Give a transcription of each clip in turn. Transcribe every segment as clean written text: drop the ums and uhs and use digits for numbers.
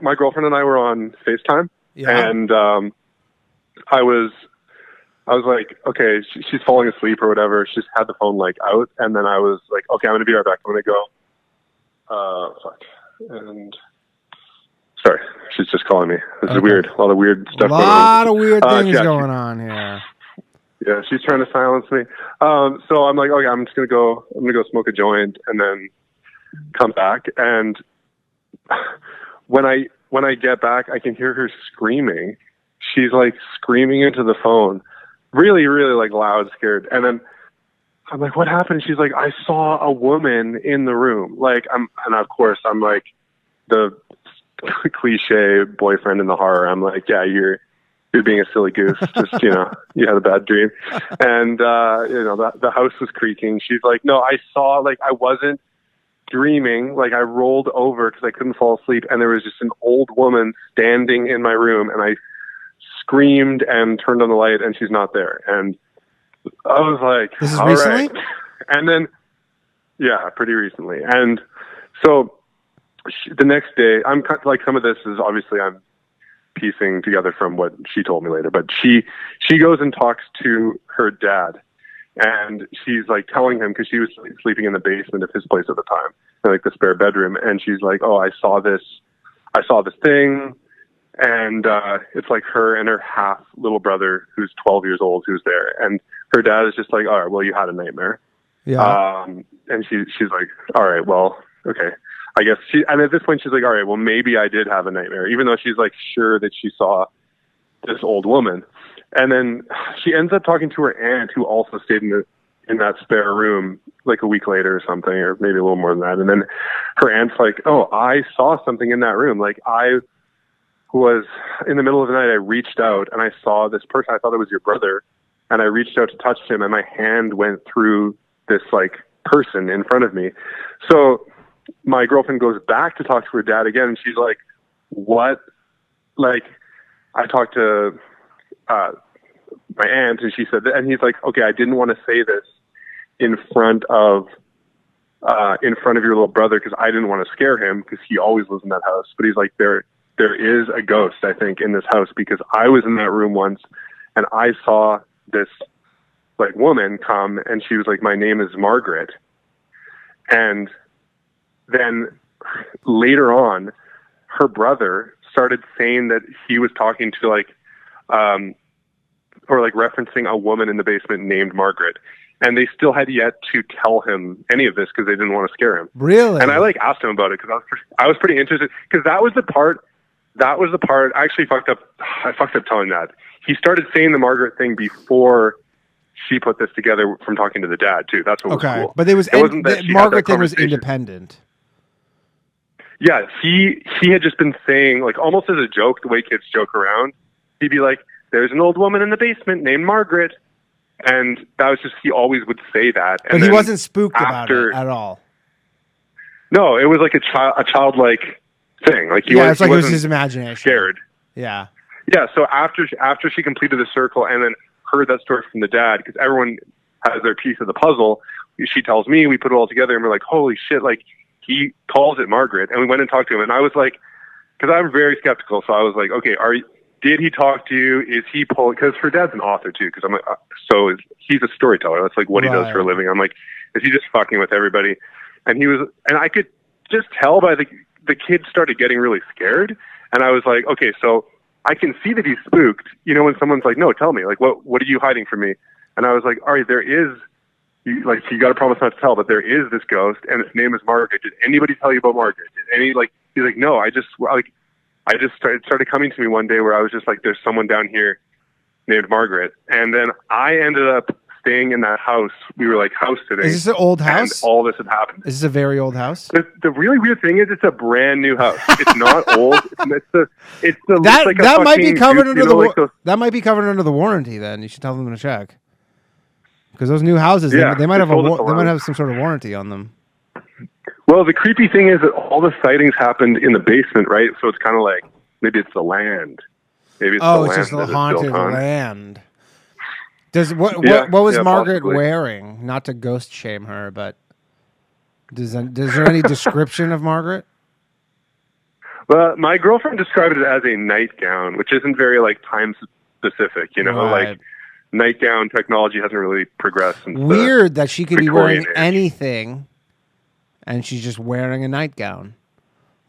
my girlfriend and I were on FaceTime, and I was like, okay, she's falling asleep or whatever. She's had the phone like out, and then I was like, okay, I'm gonna be right back. I'm gonna go. Fuck. And sorry, she's just calling me. This is weird. A lot of weird stuff. A lot of weird things going on here. Yeah, she's trying to silence me. So I'm like, okay, I'm gonna go smoke a joint and then come back. And when I get back, I can hear her screaming. She's like screaming into the phone, really, really like loud, scared. And then I'm like, what happened? She's like, I saw a woman in the room. And of course I'm like the cliche boyfriend in the horror. I'm like, yeah, you're being a silly goose. Just, you had a bad dream. And, the house was creaking. She's like, no, I saw, I wasn't dreaming. I rolled over because I couldn't fall asleep. And there was just an old woman standing in my room. And I screamed and turned on the light and she's not there. And I was like, this is recently? Right. And then, yeah, pretty recently. And so the next day, I'm some of this is obviously I'm piecing together from what she told me later, but she goes and talks to her dad, and she's telling him, because she was sleeping in the basement of his place at the time, in, the spare bedroom, and she's like, oh, I saw this thing, and it's her and her half little brother who's 12 years old who's there, and her dad is just like, all right, well, you had a nightmare. Yeah. And she's like, all right, well, okay. I guess and at this point she's like, all right, well, maybe I did have a nightmare, even though she's sure that she saw this old woman. And then she ends up talking to her aunt, who also stayed in that spare room a week later or something, or maybe a little more than that. And then her aunt's like, oh, I saw something in that room. I was in the middle of the night. I reached out and I saw this person. I thought it was your brother. And I reached out to touch him and my hand went through this person in front of me. So my girlfriend goes back to talk to her dad again, and she's like, what? I talked to my aunt, and she said that, and he's like, okay, I didn't want to say this in front of your little brother because I didn't want to scare him because he always lives in that house. But he's like, there is a ghost, I think, in this house, because I was in that room once and I saw this woman come, and she was like, my name is Margaret. And then later on, her brother started saying that he was talking to referencing a woman in the basement named Margaret. And they still had yet to tell him any of this because they didn't want to scare him. Really? And I asked him about it because I was pretty interested, because that was the part I actually fucked up. I fucked up telling that. He started saying the Margaret thing before she put this together from talking to the dad too. That's what was cool. But the Margaret thing was independent. Yeah, he had just been saying, almost as a joke, the way kids joke around. He'd be like, there's an old woman in the basement named Margaret. And that was just, he always would say that. And he wasn't spooked about it at all. No, it was a childlike thing. It was his imagination. Scared. Yeah. Yeah, so after she completed the circle and then heard that story from the dad, because everyone has their piece of the puzzle, she tells me, we put it all together, and we're like, holy shit, he calls it Margaret. And we went and talked to him, and I was like, because I'm very skeptical, so I was like, okay, did he talk to you? Is he pulling? Because her dad's an author too. Because I'm like, he's a storyteller. That's what he does for a living. I'm like, is he just fucking with everybody? And he was, and I could just tell by the kid started getting really scared. And I was like, okay, so I can see that he's spooked. When someone's like, no, tell me, what are you hiding from me? And I was like, all right, there is. You got to promise not to tell, but there is this ghost, and its name is Margaret. Did anybody tell you about Margaret? He's like, no, I just started coming to me one day where I was just like, there's someone down here named Margaret. And then I ended up staying in that house. We were house sitting. Is this an old house? And all this had happened. Is this a very old house? The really weird thing is it's a brand new house. It's not old. That might be covered under that might be covered under the warranty. Then you should tell them to check. Because those new houses, they might have some sort of warranty on them. Well, the creepy thing is that all the sightings happened in the basement, right? So it's kind of maybe it's the land. Maybe it's it's just the haunted land. What was Margaret wearing? Not to ghost shame her, but does there any description of Margaret? Well, my girlfriend described it as a nightgown, which isn't very like time specific, you know, right. like nightgown technology hasn't really progressed. Weird that she could Victorian be wearing anything and she's just wearing a nightgown.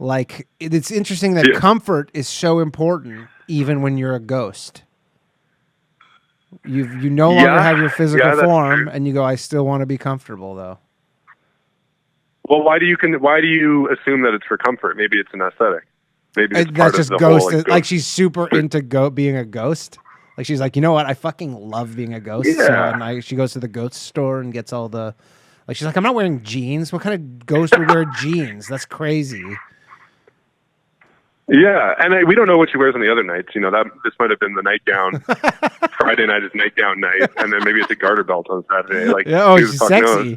Like, it's interesting that comfort is so important even when you're a ghost. You no longer have your physical form, and you go, I still want to be comfortable, though. Well, why do you assume that it's for comfort? Maybe it's an aesthetic. Maybe it's that's just ghost. Like, she's super into being a ghost. Like, she's like, you know what? I fucking love being a ghost. Yeah. So, she goes to the ghost store and gets all the... Like, she's like, I'm not wearing jeans. What kind of ghost would wear jeans? That's crazy. Yeah, and we don't know what she wears on the other nights. You know, this might have been the nightgown. Friday night is nightgown night, and then maybe it's a garter belt on Saturday. Like, she's sexy. Knows?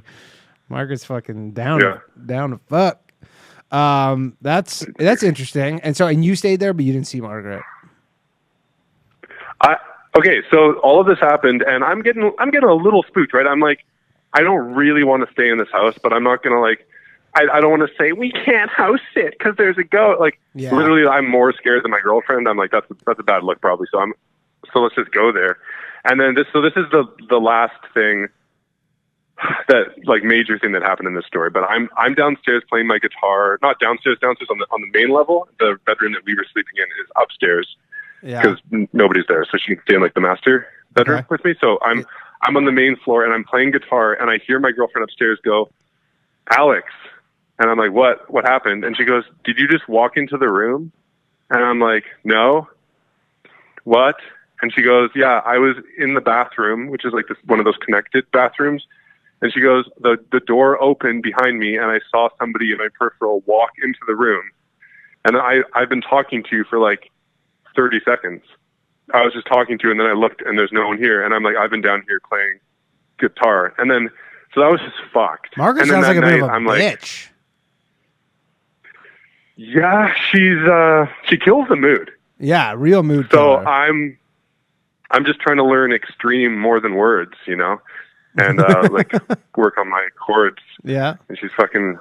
Margaret's fucking down to fuck. That's interesting. And you stayed there, but you didn't see Margaret. Okay, so all of this happened, and I'm getting a little spooked, right? I'm like, I don't really want to stay in this house, but I'm not gonna like. I don't want to say we can't house sit because there's a ghost. Like, literally, I'm more scared than my girlfriend. I'm like, that's a bad look probably. So let's just go there. And then this is the last thing that like major thing that happened in this story. But I'm downstairs playing my guitar, not downstairs on the main level. The bedroom that we were sleeping in is upstairs because nobody's there, so she can stay in like the master bedroom with me. So I'm on the main floor and I'm playing guitar, and I hear my girlfriend upstairs go, Alex. And I'm like, what happened? And she goes, did you just walk into the room? And I'm like, no. What? And she goes, yeah, I was in the bathroom, which is like one of those connected bathrooms. And she goes, the door opened behind me, and I saw somebody in my peripheral walk into the room. And I've been talking to you for like 30 seconds. I was just talking to you, and then I looked, and there's no one here. And I'm like, I've been down here playing guitar. And then, so that was just fucked. Margaret sounds like a bit of a bitch. Yeah, she kills the mood. Yeah, real mood killer. So I'm just trying to learn extreme more than words, you know, and like work on my chords. Yeah, and she's fucking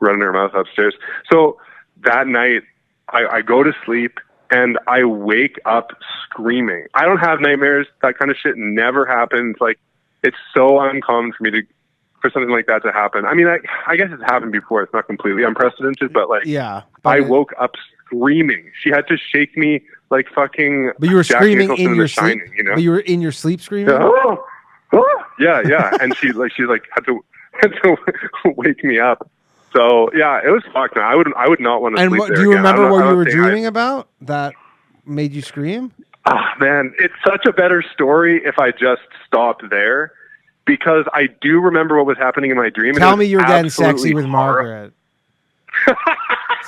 running her mouth upstairs. So that night, I go to sleep and I wake up screaming. I don't have nightmares. That kind of shit never happens. Like, it's so uncommon for me for something like that to happen. I mean, I guess it's happened before. It's not completely unprecedented, but like, I woke up screaming. She had to shake me like fucking. But you were Jack screaming Nicholson in your Shining, sleep. you know? But you were in your sleep screaming. Yeah. And she had to wake me up. So yeah, it was fucked. Now I would not want to sleep there. Do you remember what you were dreaming about that made you scream? Ah, man, it's such a better story if I just stopped there. Because I do remember what was happening in my dream. Tell me you were getting sexy with Margaret.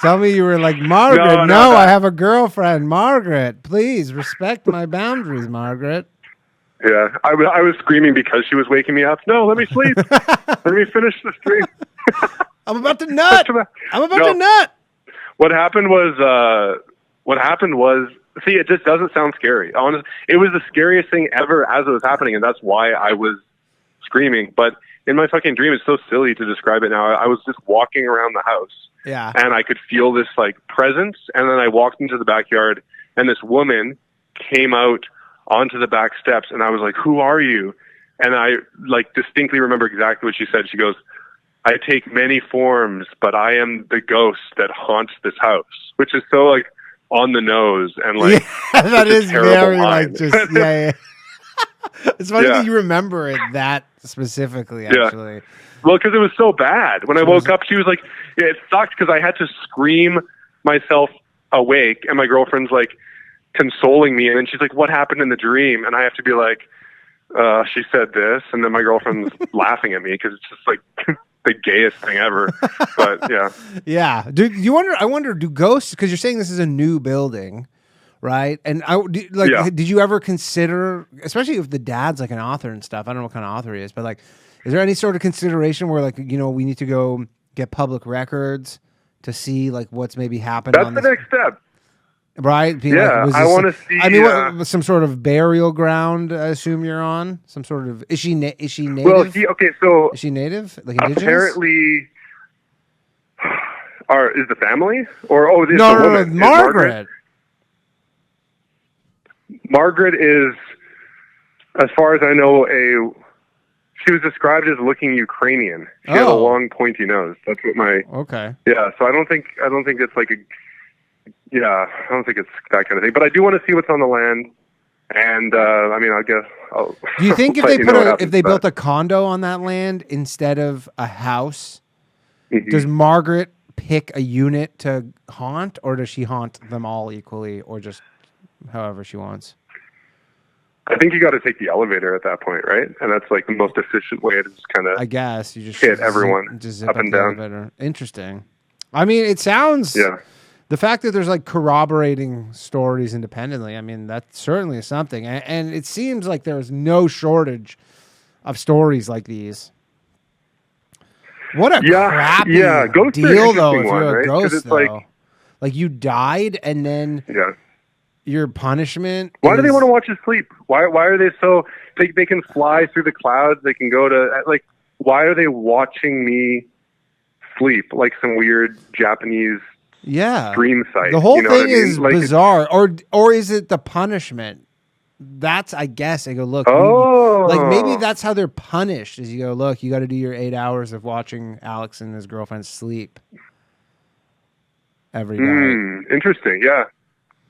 Tell me you were like, Margaret, no, I have a girlfriend. Margaret, please respect my boundaries, Margaret. Yeah, I was screaming because she was waking me up. No, let me sleep. Let me finish this dream. I'm about to nut. To nut. What happened was, see, it just doesn't sound scary. Honestly, it was the scariest thing ever as it was happening, and that's why I was screaming. But in my fucking dream, it's so silly to describe it now. I was just walking around the house, and I could feel this like presence, and then I walked into the backyard, and this woman came out onto the back steps, and I was like, who are you? And I like distinctly remember exactly what she said. She goes, I take many forms, but I am the ghost that haunts this house, which is so like on the nose, and like that is very line. Like just yeah. It's funny that you remember it that specifically, actually. Well, because it was so bad. When I woke up, she was like, it sucked because I had to scream myself awake, and my girlfriend's like consoling me, and then she's like, what happened in the dream? And I have to be like, she said this, and then my girlfriend's laughing at me because it's just like the gayest thing ever. But yeah. I wonder, do ghosts, because you're saying this is a new building, right? And did you ever consider, especially if the dad's like an author and stuff, I don't know what kind of author he is, but like, is there any sort of consideration where like, you know, we need to go get public records to see like what's maybe happened? That's the next step. Right? Yeah, I want to see. I mean, what, some sort of burial ground, I assume you're on? Some sort of... Is she native? Well, so... Is she native? Like indigenous? Apparently... Is the family or is No, the no, woman? no, Margaret. Margaret is, as far as I know, she was described as looking Ukrainian. She had a long, pointy nose. That's what Okay. Yeah, so I don't think it's like I don't think it's that kind of thing. But I do want to see what's on the land. And I mean, I guess. Do you think if they built a condo on that land instead of a house, does Margaret pick a unit to haunt, or does she haunt them all equally, or just however she wants? I think you got to take the elevator at that point, right? And that's like the most efficient way to just kind of. I guess you just hit everyone zip up and down. Elevator. Interesting. I mean, it sounds. Yeah. The fact that there's like corroborating stories independently, I mean, that certainly is something. And it seems like there's no shortage of stories like these. What a crappy deal, though, if you're a ghost, though. Like you died and then your punishment. Why do they want to watch you sleep? Why are they so... They can fly through the clouds. They can go to... Like, why are they watching me sleep like some weird Japanese... dream site. The whole thing is bizarre. Or is it the punishment? That's, I guess, I go, look, like maybe that's how they're punished is you go, look, you got to do your 8 hours of watching Alex and his girlfriend sleep every night. Interesting. Yeah.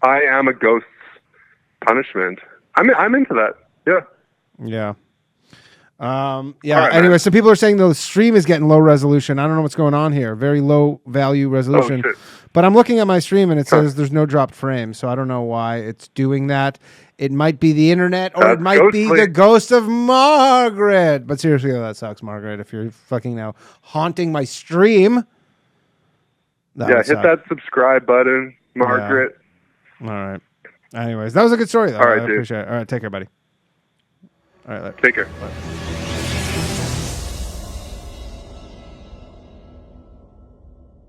I am a ghost's punishment. I'm into that. Yeah. Yeah. Right, anyway, man. So people are saying the stream is getting low resolution. I don't know what's going on here. Very low value resolution. But I'm looking at my stream and it says there's no dropped frames. So I don't know why it's doing that. It might be the internet or it might be the ghost of Margaret. But seriously, that sucks, Margaret. If you're fucking now haunting my stream. Hit that subscribe button, Margaret. Yeah. All right. Anyways, that was a good story, though. All right, I appreciate it. All right, take care, buddy. All right, take care. Bye.